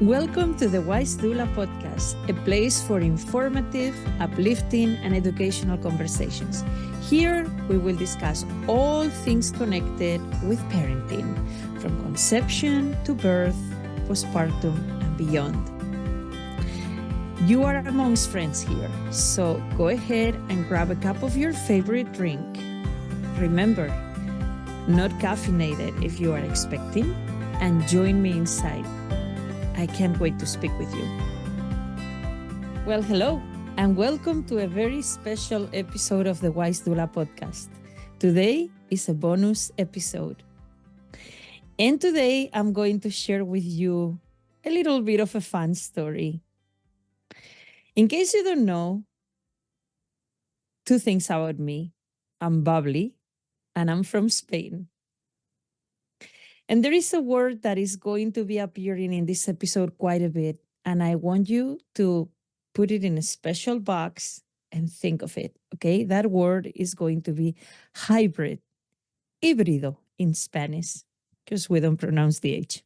Welcome to the Wise Doula podcast, a place for informative, uplifting, and educational conversations. Here, we will discuss all things connected with parenting, from conception to birth, postpartum, and beyond. You are amongst friends here, so go ahead and grab a cup of your favorite drink. Remember, not caffeinated if you are expecting, and join me inside. I can't wait to speak with you. Well, hello, and welcome to a very special episode of the Wise Doula podcast. Today is a bonus episode. And today I'm going to share with you a little bit of a fun story. In case you don't know, two things about me. I'm bubbly and I'm from Spain. And there is a word that is going to be appearing in this episode quite a bit. And I want you to put it in a special box and think of it, okay? That word is going to be hybrid, híbrido in Spanish, because we don't pronounce the H.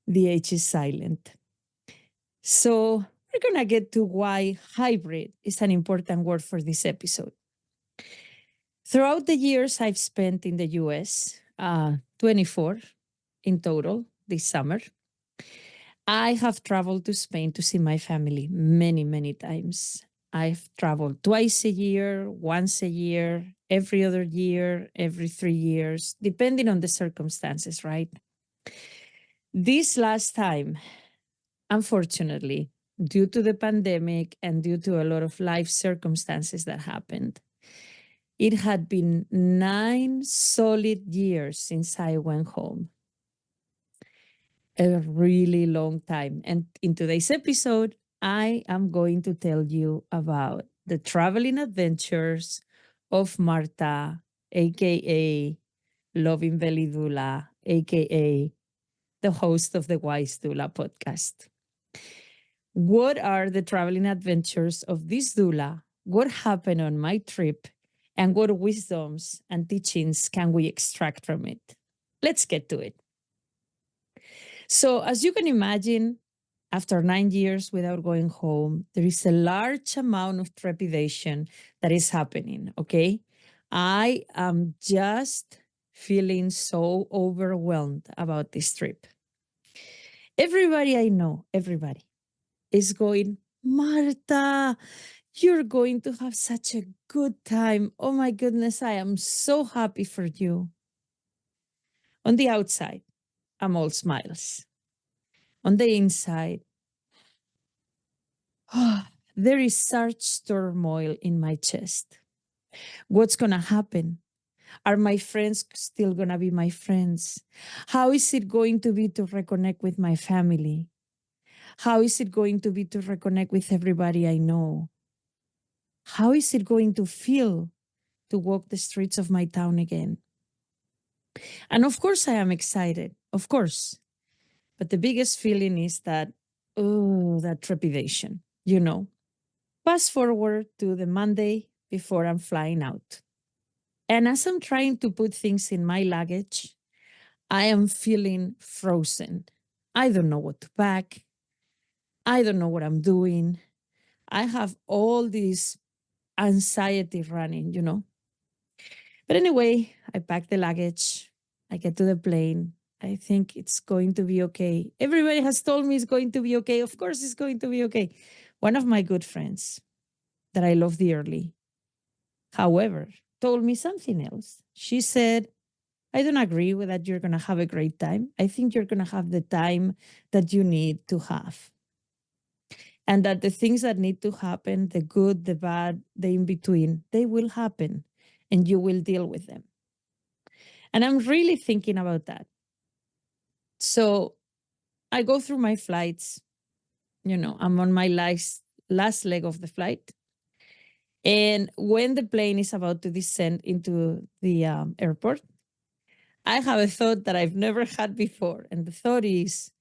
The H is silent. So we're going to get to why hybrid is an important word for this episode. Throughout the years I've spent in the US, 24 in total this summer, I have traveled to Spain to see my family many, many times. I've traveled twice a year, once a year, every other year, every 3 years, depending on the circumstances, right? This last time, unfortunately, due to the pandemic and due to a lot of life circumstances that happened, it had been 9 solid years since I went home. A really long time. And in today's episode, I am going to tell you about the traveling adventures of Marta, aka Loving Belly Doula, aka the host of the Wise Doula podcast. What are the traveling adventures of this doula? What happened on my trip? And what wisdoms and teachings can we extract from it? Let's get to it. So, as you can imagine, after 9 years without going home, there is a large amount of trepidation that is happening, okay? I am just feeling so overwhelmed about this trip. Everybody I know, everybody is going, Marta, you're going to have such a good time. Oh my goodness, I am so happy for you. On the outside, I'm all smiles. On the inside, there is such turmoil in my chest. What's going to happen? Are my friends still going to be my friends? How is it going to be to reconnect with my family? How is it going to be to reconnect with everybody I know? How is it going to feel to walk the streets of my town again? And of course, I am excited, of course. But the biggest feeling is that, oh, that trepidation, you know. Fast forward to the Monday before I'm flying out. And as I'm trying to put things in my luggage, I am feeling frozen. I don't know what to pack. I don't know what I'm doing. I have all this anxiety running, you know. But anyway, I pack the luggage. I get to the plane. I think it's going to be okay. Everybody has told me it's going to be okay. Of course, it's going to be okay. One of my good friends that I love dearly, however, told me something else. She said, I don't agree with that you're going to have a great time. I think you're going to have the time that you need to have. And that the things that need to happen, the good, the bad, the in between, they will happen and you will deal with them. And I'm really thinking about that. So I go through my flights. You know, I'm on my last leg of the flight. And when the plane is about to descend into the airport, I have a thought that I've never had before. And the thought is,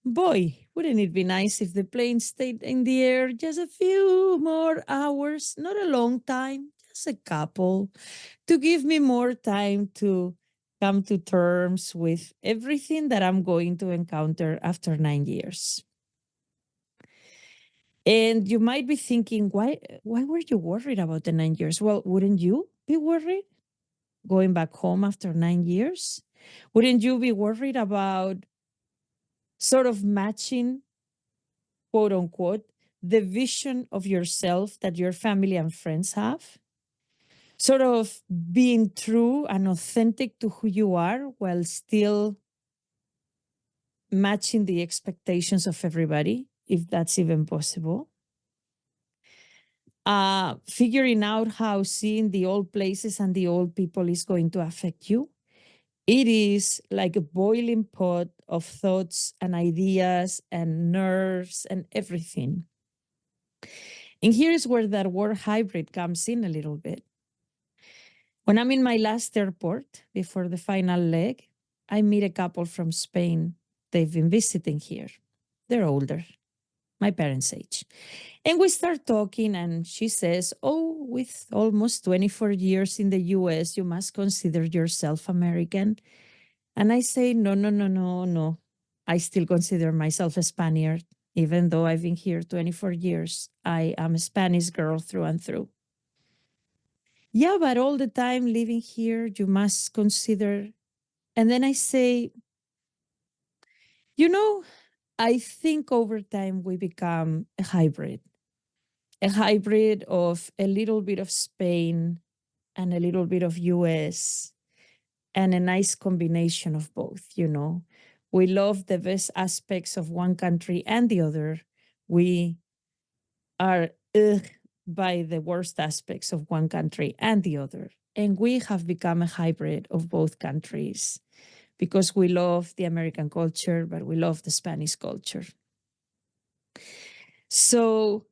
boy, wouldn't it be nice if the plane stayed in the air just a few more hours, not a long time, just a couple, to give me more time to come to terms with everything that I'm going to encounter after 9 years. And you might be thinking, why were you worried about the 9 years? Well, wouldn't you be worried going back home after 9 years? Wouldn't you be worried about sort of matching, quote unquote, the vision of yourself that your family and friends have? Sort of being true and authentic to who you are while still matching the expectations of everybody, if that's even possible. Figuring out how seeing the old places and the old people is going to affect you. It is like a boiling pot of thoughts and ideas and nerves and everything. And here's where that word hybrid comes in a little bit. When I'm in my last airport before the final leg, I meet a couple from Spain. They've been visiting here. They're older, my parents' age. And we start talking, and she says, "Oh, with almost 24 years in the US, you must consider yourself American." And I say, "No, no, no, no, no. I still consider myself a Spaniard. Even though I've been here 24 years, I am a Spanish girl through and through." "Yeah, but all the time living here, you must consider." And then I say, "You know, I think over time we become a hybrid of a little bit of Spain and a little bit of US and a nice combination of both, you know. We love the best aspects of one country and the other. We are by the worst aspects of one country and the other. And we have become a hybrid of both countries because we love the American culture, but we love the Spanish culture." So,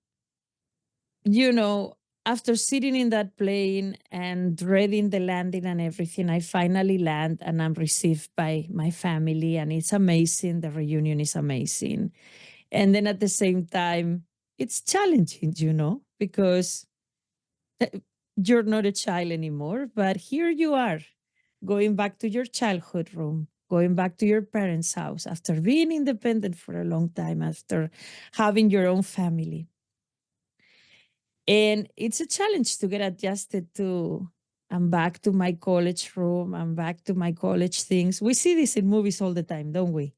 you know, after sitting in that plane and dreading the landing and everything, I finally land and I'm received by my family, and it's amazing. The reunion is amazing. And then at the same time, it's challenging, you know, because uh, you're not a child anymore, but here you are going back to your childhood room, going back to your parents' house after being independent for a long time, after having your own family. And it's a challenge to get adjusted to. I'm back to my college room. I'm back to my college things. We see this in movies all the time, don't we?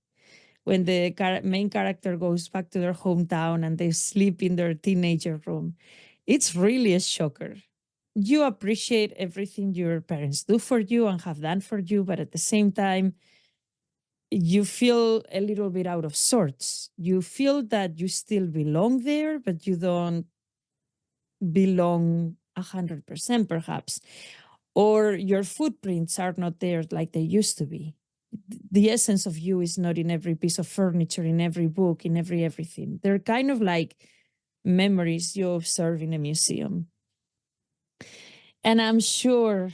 When the main character goes back to their hometown and they sleep in their teenager room. It's really a shocker. You appreciate everything your parents do for you and have done for you, but at the same time, you feel a little bit out of sorts. You feel that you still belong there, but you don't belong 100% perhaps, or your footprints are not there like they used to be. The essence of you is not in every piece of furniture, in every book, in everything. They're kind of like memories you observe in a museum. And I'm sure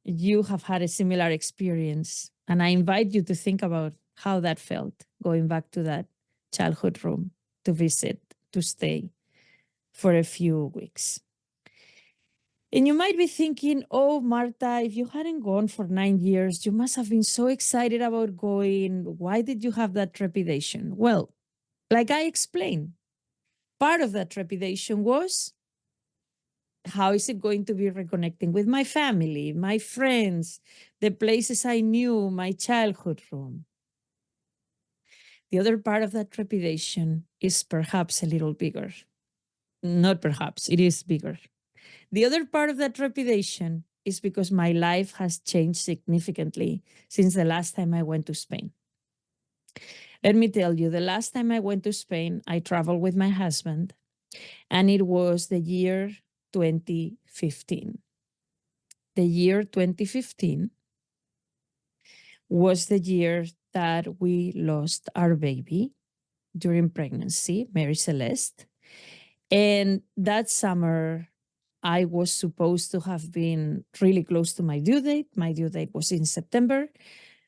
you have had a similar experience. And I invite you to think about how that felt going back to that childhood room to visit, to stay for a few weeks. And you might be thinking, "Oh, Marta, if you hadn't gone for 9 years, you must have been so excited about going. Why did you have that trepidation?" Well, like I explained, part of that trepidation was, how is it going to be reconnecting with my family, my friends, the places I knew, my childhood room? The other part of that trepidation is perhaps a little bigger. Not perhaps, it is bigger. The other part of that trepidation is because my life has changed significantly since the last time I went to Spain. Let me tell you, the last time I went to Spain, I traveled with my husband, and it was the year 2015. The year 2015 was the year that we lost our baby during pregnancy, Mary Celeste. And that summer, I was supposed to have been really close to my due date. My due date was in September.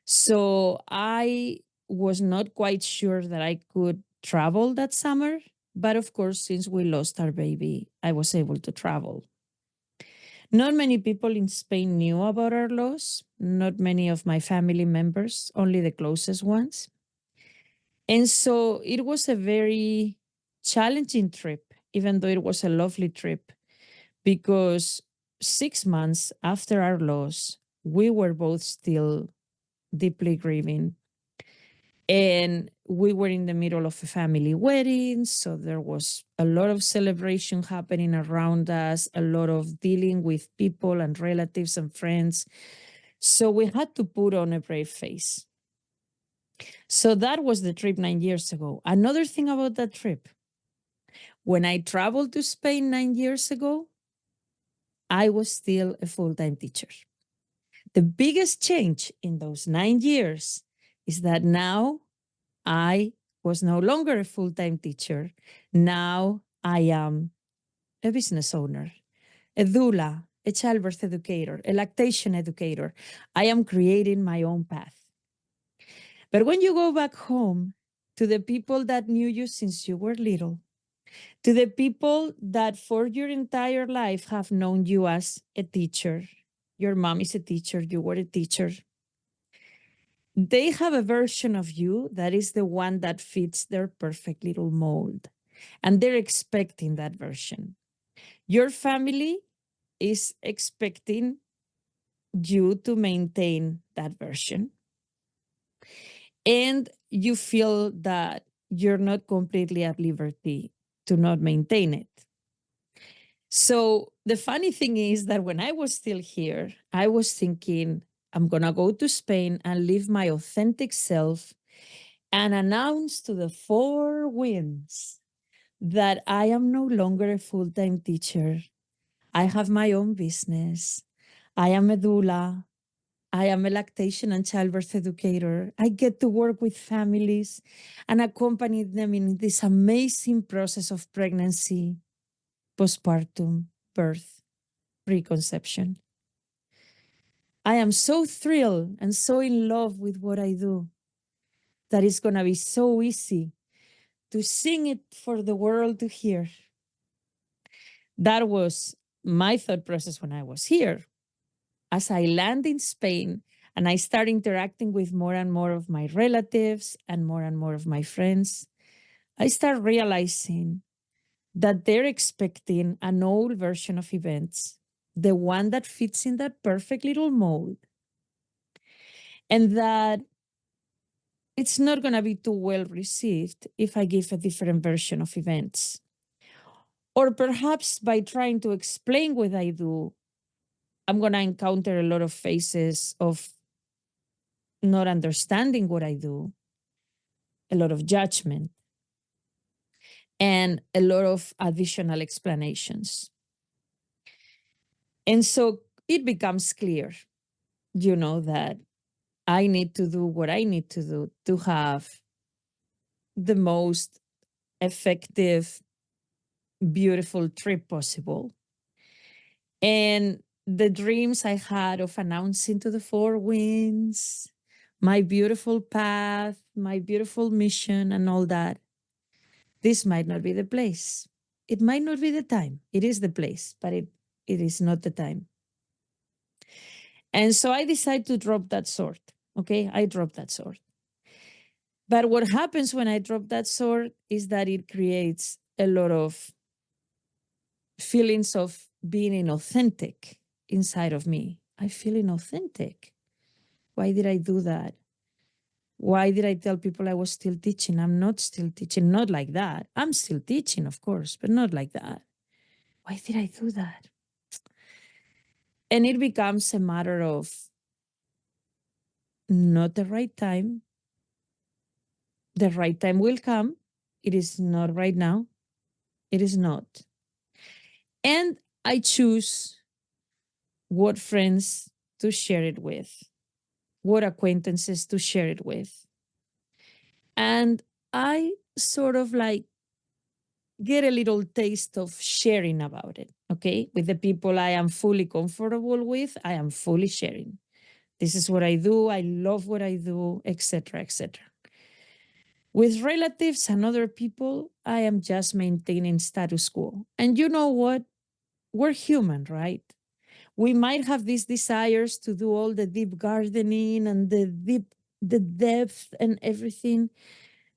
So I was not quite sure that I could travel that summer. But of course, since we lost our baby, I was able to travel. Not many people in Spain knew about our loss, not many of my family members, only the closest ones. And so it was a very challenging trip, even though it was a lovely trip, because 6 months after our loss, we were both still deeply grieving. And we were in the middle of a family wedding. So there was a lot of celebration happening around us, a lot of dealing with people and relatives and friends. So we had to put on a brave face. So that was the trip 9 years ago. Another thing about that trip, when I traveled to Spain 9 years ago, I was still a full-time teacher. The biggest change in those 9 years is that now I was no longer a full-time teacher. Now I am a business owner, a doula, a childbirth educator, a lactation educator. I am creating my own path. But when you go back home to the people that knew you since you were little, to the people that for your entire life have known you as a teacher, your mom is a teacher, you were a teacher, they have a version of you that is the one that fits their perfect little mold. And they're expecting that version. Your family is expecting you to maintain that version. And you feel that you're not completely at liberty to not maintain it. So the funny thing is that when I was still here, I was thinking, I'm going to go to Spain and live my authentic self and announce to the four winds that I am no longer a full-time teacher. I have my own business. I am a doula. I am a lactation and childbirth educator. I get to work with families and accompany them in this amazing process of pregnancy, postpartum, birth, preconception. I am so thrilled and so in love with what I do that it's going to be so easy to sing it for the world to hear. That was my thought process when I was here. As I land in Spain and I start interacting with more and more of my relatives and more of my friends, I start realizing that they're expecting an old version of events, the one that fits in that perfect little mold, and that it's not going to be too well received if I give a different version of events. Or perhaps by trying to explain what I do, I'm going to encounter a lot of faces of not understanding what I do, a lot of judgment, and a lot of additional explanations. And so it becomes clear, that I need to do what I need to do to have the most effective, beautiful trip possible. And the dreams I had of announcing to the four winds, my beautiful path, my beautiful mission, and all that, this might not be the place. It might not be the time. It is the place, but it is not the time. And so I decided to drop that sword. Okay, I dropped that sword. But what happens when I drop that sword is that it creates a lot of feelings of being inauthentic inside of me. I feel inauthentic. Why did I do that? Why did I tell people I was still teaching? I'm not still teaching, not like that. I'm still teaching, of course, but not like that. Why did I do that? And it becomes a matter of not the right time. The right time will come. It is not right now. It is not. And I choose what friends to share it with, what acquaintances to share it with. And I sort of like get a little taste of sharing about it, okay? With the people I am fully comfortable with, I am fully sharing. This is what I do, I love what I do, etc., etc. With relatives and other people, I am just maintaining status quo. And you know what? We're human, right? We might have these desires to do all the deep gardening and the depth and everything.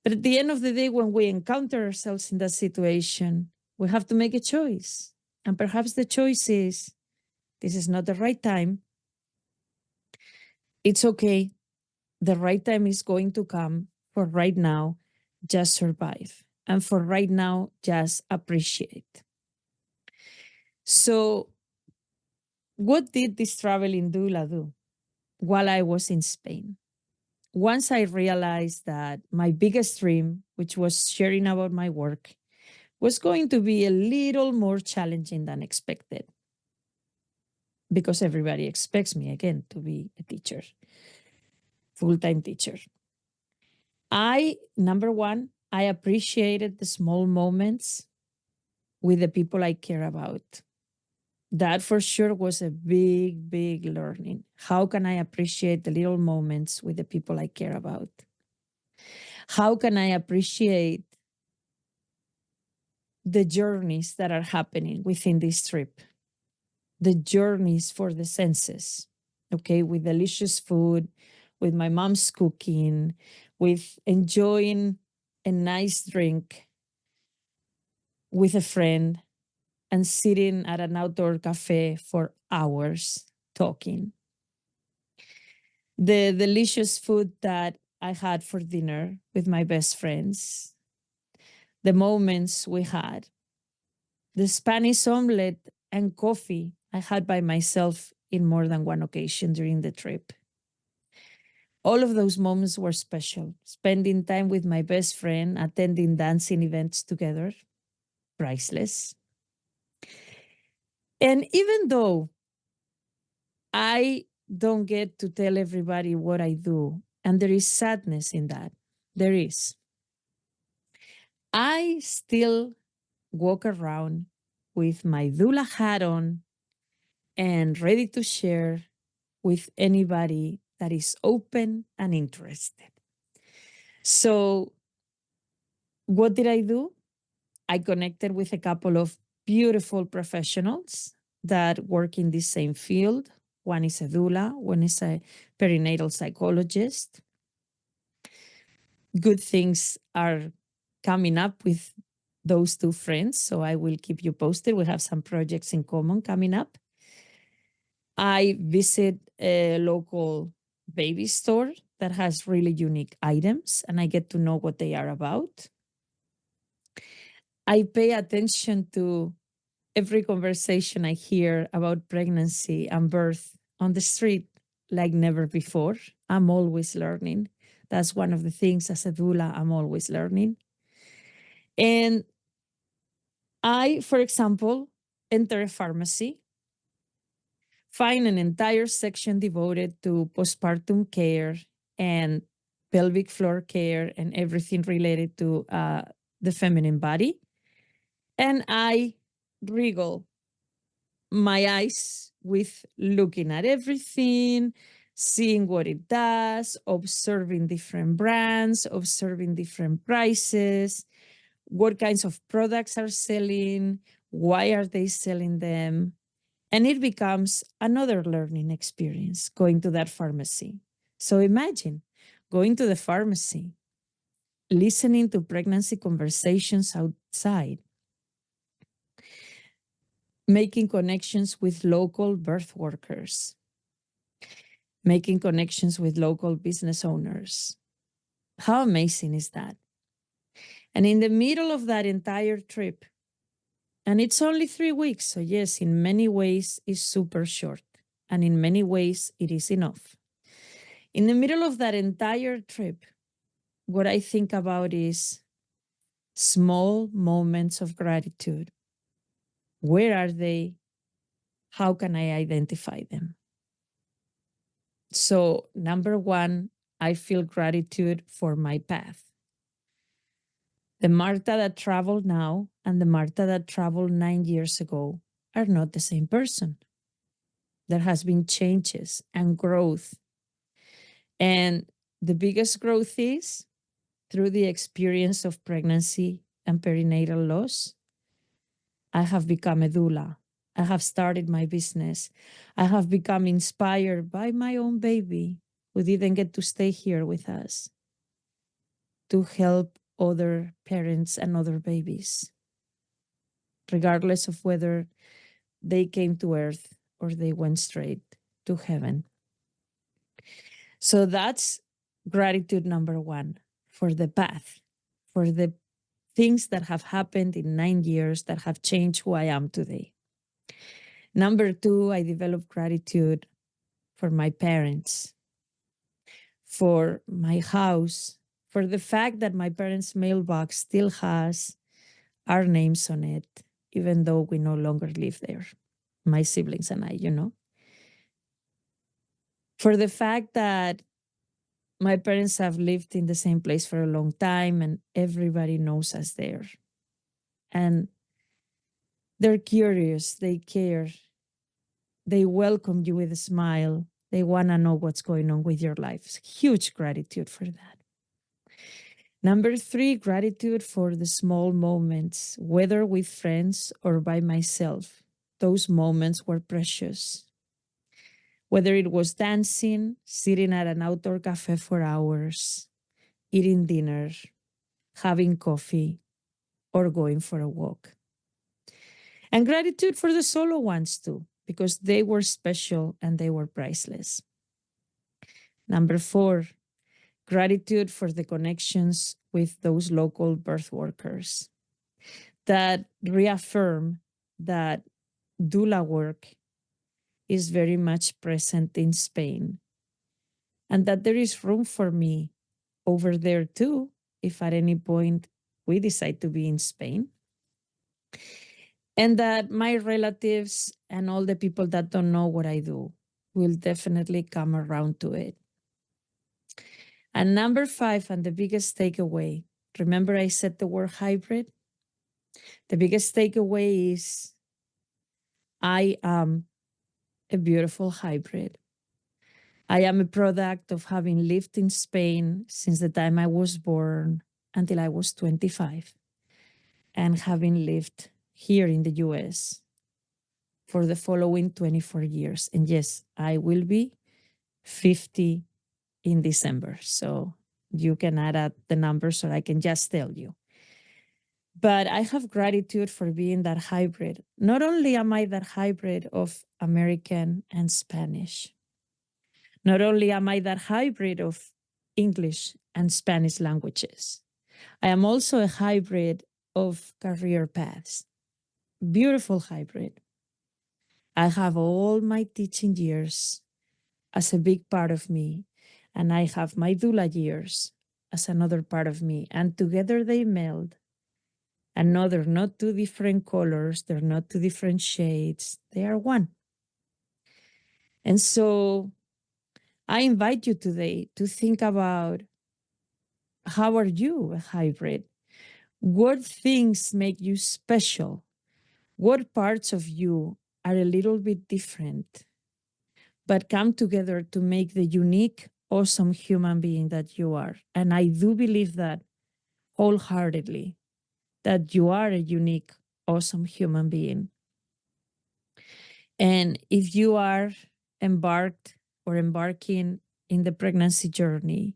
But at the end of the day, when we encounter ourselves in that situation, we have to make a choice. And perhaps the choice is, this is not the right time. It's okay. The right time is going to come. For right now, just survive. And for right now, just appreciate. So, what did this traveling doula do while I was in Spain? Once I realized that my biggest dream, which was sharing about my work, was going to be a little more challenging than expected, because everybody expects me again to be a teacher, full-time teacher. Number one, I appreciated the small moments with the people I care about. That for sure was a big, big learning. How can I appreciate the little moments with the people I care about? How can I appreciate the journeys that are happening within this trip? The journeys for the senses, okay, with delicious food, with my mom's cooking, with enjoying a nice drink with a friend and sitting at an outdoor cafe for hours talking. The delicious food that I had for dinner with my best friends, the moments we had, the Spanish omelette and coffee I had by myself in more than one occasion during the trip. All of those moments were special. Spending time with my best friend, attending dancing events together, priceless. And even though I don't get to tell everybody what I do, and there is sadness in that, there is, I still walk around with my doula hat on and ready to share with anybody that is open and interested. So, what did I do? I connected with a couple of beautiful professionals that work in the same field. One is a doula, one is a perinatal psychologist. Good things are coming up with those two friends, so I will keep you posted. We have some projects in common coming up. I visit a local baby store that has really unique items, and I get to know what they are about. I pay attention to every conversation I hear about pregnancy and birth on the street like never before. I'm always learning. That's one of the things as a doula, I'm always learning. And I, for example, enter a pharmacy, find an entire section devoted to postpartum care and pelvic floor care and everything related to the feminine body. And I wriggle my eyes with looking at everything, seeing what it does, observing different brands, observing different prices, what kinds of products are selling, why are they selling them. And it becomes another learning experience going to that pharmacy. So imagine going to the pharmacy, listening to pregnancy conversations outside, making connections with local birth workers, making connections with local business owners. How amazing is that? And in the middle of that entire trip, and it's only 3 weeks, so yes, in many ways it's super short, and in many ways it is enough. In the middle of that entire trip, what I think about is small moments of gratitude. Where are they? How can I identify them? So, number one, I feel gratitude for my path. The Marta that traveled now and the Marta that traveled 9 years ago are not the same person. There has been changes and growth. And the biggest growth is through the experience of pregnancy and perinatal loss. I have become a doula. I have started my business. I have become inspired by my own baby who didn't get to stay here with us to help other parents and other babies, regardless of whether they came to earth or they went straight to heaven. So that's gratitude number one for the path, for the things that have happened in 9 years that have changed who I am today. Number two, I developed gratitude for my parents, for my house, for the fact that my parents' mailbox still has our names on it, even though we no longer live there, my siblings and I. For the fact that my parents have lived in the same place for a long time and everybody knows us there. And they're curious, they care, they welcome you with a smile, they want to know what's going on with your life. Huge gratitude for that. Number three, gratitude for the small moments, whether with friends or by myself. Those moments were precious. Whether it was dancing, sitting at an outdoor cafe for hours, eating dinner, having coffee, or going for a walk. And gratitude for the solo ones too, because they were special and they were priceless. Number four, gratitude for the connections with those local birth workers that reaffirm that doula work is very much present in Spain and that there is room for me over there too, if at any point we decide to be in Spain. And that my relatives and all the people that don't know what I do will definitely come around to it. And number five, and the biggest takeaway, remember I said the word hybrid? The biggest takeaway is I am a beautiful hybrid. I am a product of having lived in Spain since the time I was born until I was 25, and having lived here in the US for the following 24 years. And yes, I will be 50 in December. So you can add up the numbers or I can just tell you. But I have gratitude for being that hybrid. Not only am I that hybrid of American and Spanish, not only am I that hybrid of English and Spanish languages, I am also a hybrid of career paths. Beautiful hybrid. I have all my teaching years as a big part of me, and I have my doula years as another part of me, and together they meld. And no, they're not two different colors, they're not two different shades, they are one. And so I invite you today to think about, how are you a hybrid? What things make you special? What parts of you are a little bit different, but come together to make the unique, awesome human being that you are? And I do believe that wholeheartedly, that you are a unique, awesome human being. And if you are embarked or embarking in the pregnancy journey,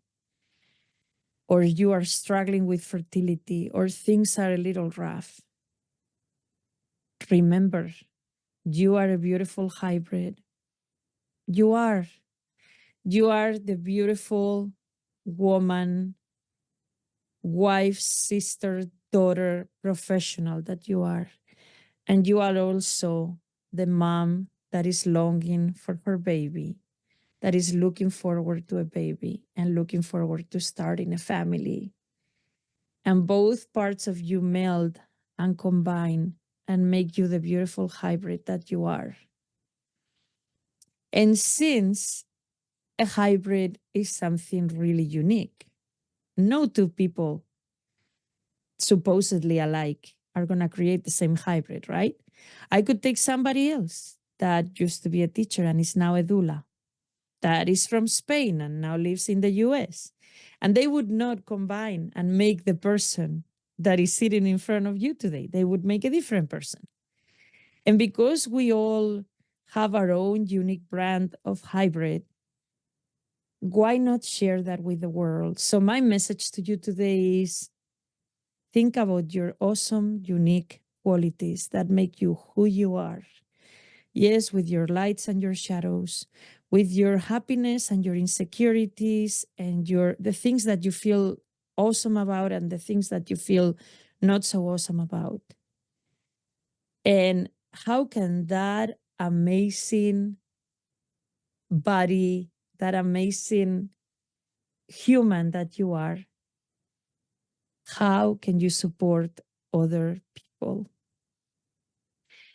or you are struggling with fertility, or things are a little rough, remember, you are a beautiful hybrid. You are. You are the beautiful woman, wife, sister, daughter, professional that you are. And you are also the mom that is longing for her baby, that is looking forward to a baby and looking forward to starting a family. And both parts of you meld and combine and make you the beautiful hybrid that you are. And since a hybrid is something really unique, no two people supposedly alike are going to create the same hybrid, right? I could take somebody else that used to be a teacher and is now a doula, that is from Spain and now lives in the US. And they would not combine and make the person that is sitting in front of you today. They would make a different person. And because we all have our own unique brand of hybrid, why not share that with the world? So my message to you today is think about your awesome, unique qualities that make you who you are. Yes, with your lights and your shadows, with your happiness and your insecurities and the things that you feel awesome about and the things that you feel not so awesome about. And how can that amazing body, that amazing human that you are, how can you support other people?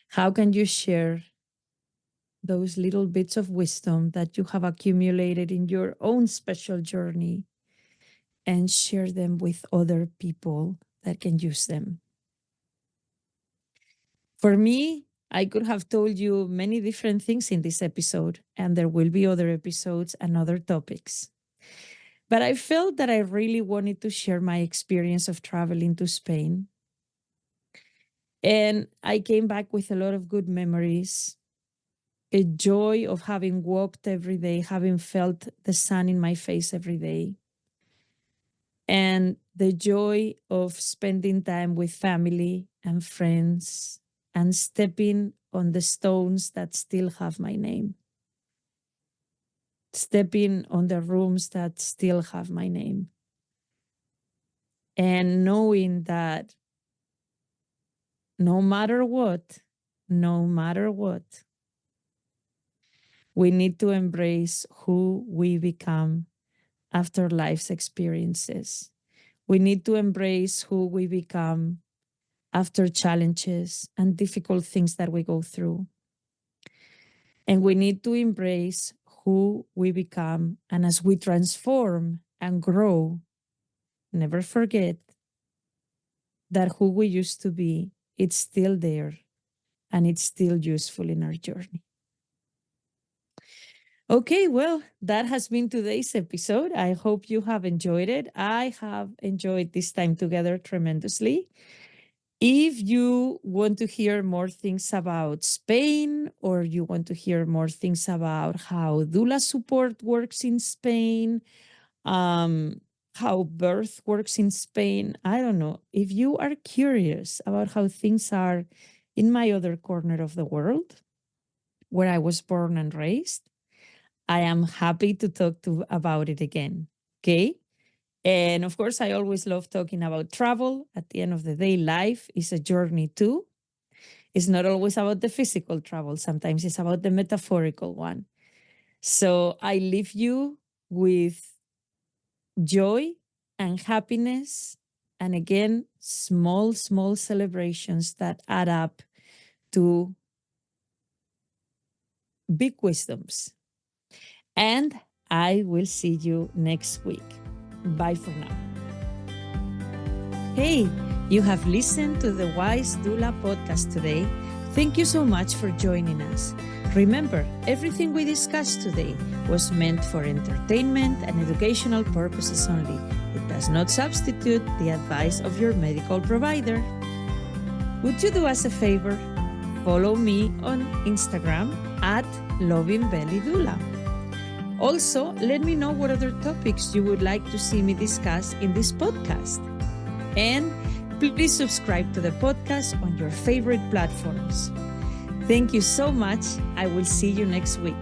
How can you share those little bits of wisdom that you have accumulated in your own special journey and share them with other people that can use them? For me, I could have told you many different things in this episode, and there will be other episodes and other topics. But I felt that I really wanted to share my experience of traveling to Spain. And I came back with a lot of good memories, a joy of having walked every day, having felt the sun in my face every day, and the joy of spending time with family and friends and stepping on the stones that still have my name, stepping on the rooms that still have my name, and knowing that no matter what, we need to embrace who we become after life's experiences. We need to embrace who we become after challenges and difficult things that we go through. And we need to embrace who we become. And as we transform and grow, never forget that who we used to be, it's still there and it's still useful in our journey. Okay, well, that has been today's episode. I hope you have enjoyed it. I have enjoyed this time together tremendously. If you want to hear more things about Spain, or you want to hear more things about how doula support works in Spain, how birth works in Spain, I don't know. If you are curious about how things are in my other corner of the world, where I was born and raised, I am happy to talk about it again. Okay. And of course, I always love talking about travel. At the end of the day, life is a journey too. It's not always about the physical travel. Sometimes it's about the metaphorical one. So I leave you with joy and happiness. And again, small celebrations that add up to big wisdoms. And I will see you next week. Bye for now. Hey, you have listened to the Wise Doula podcast today. Thank you so much for joining us. Remember, everything we discussed today was meant for entertainment and educational purposes only. It does not substitute the advice of your medical provider. Would you do us a favor? Follow me on Instagram at LovingBellyDoula. Also, let me know what other topics you would like to see me discuss in this podcast. And please subscribe to the podcast on your favorite platforms. Thank you so much. I will see you next week.